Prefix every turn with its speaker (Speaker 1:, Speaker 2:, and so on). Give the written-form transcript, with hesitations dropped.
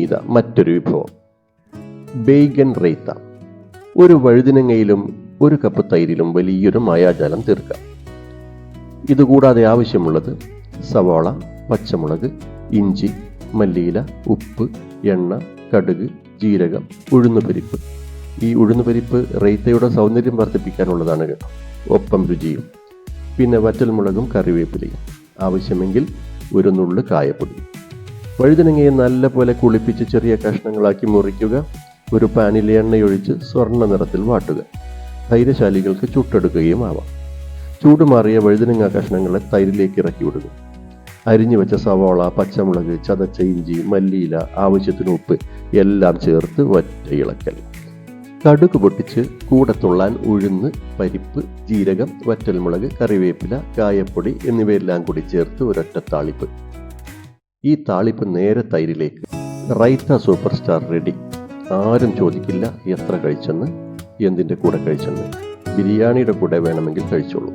Speaker 1: ഇതാ മറ്റൊരു വിഭവം, ബേഗൻ റൈത്ത. ഒരു വഴുതിനങ്ങയിലും ഒരു കപ്പ് തൈരിലും വലിയൊരു മായാജാലം തീർക്കാം. ഇതുകൂടാതെ ആവശ്യമുള്ളത് സവാള, പച്ചമുളക്, ഇഞ്ചി, മല്ലിയില, ഉപ്പ്, എണ്ണ, കടുക്, ജീരകം, ഉഴുന്നുപരിപ്പ്. ഈ ഉഴുന്നുപരിപ്പ് റൈത്തയുടെ സൗന്ദര്യം വർദ്ധിപ്പിക്കാനുള്ളതാണ് കേട്ടോ, ഒപ്പം രുചിയും. പിന്നെ വറ്റൽമുളകും കറിവേപ്പിലയും, ആവശ്യമെങ്കിൽ ഒരു നുള്ളു കായപ്പൊടി. വഴുതനങ്ങയെ നല്ലപോലെ കുളിപ്പിച്ച് ചെറിയ കഷ്ണങ്ങളാക്കി മുറിക്കുക. ഒരു പാനിൽ എണ്ണയൊഴിച്ച് സ്വർണ്ണ നിറത്തിൽ വാട്ടുക. ധൈര്യശാലികൾക്ക് ചുട്ടെടുക്കുകയും ആവാം. ചൂടുമാറിയ വഴുതനങ്ങ കഷ്ണങ്ങളെ തൈരിലേക്ക് ഇറക്കി വിടുക. അരിഞ്ഞു വെച്ച സവാള, പച്ചമുളക്, ചതച്ച ഇഞ്ചി, മല്ലിയില, ആവശ്യത്തിന് ഉപ്പ് എല്ലാം ചേർത്ത് ഒറ്റ ഇളക്കൽ. കടുക് പൊട്ടിച്ച് കൂടെ തുള്ളാൻ ഉഴുന്ന്, പരിപ്പ്, ജീരകം, വറ്റൽമുളക്, കറിവേപ്പില, കായപ്പൊടി എന്നിവയെല്ലാം കൂടി ചേർത്ത് ഒരൊറ്റ താളിപ്പ്. ഈ താളിപ്പ് നേരെ തൈരിലേക്ക്. Raita super star ready. ആരും ചോദിക്കില്ല എത്ര കഴിച്ചെന്ന്, എന്തിൻ്റെ കൂടെ കഴിച്ചെന്ന്. ബിരിയാണിയുടെ കൂടെ വേണമെങ്കിൽ കഴിച്ചോളൂ.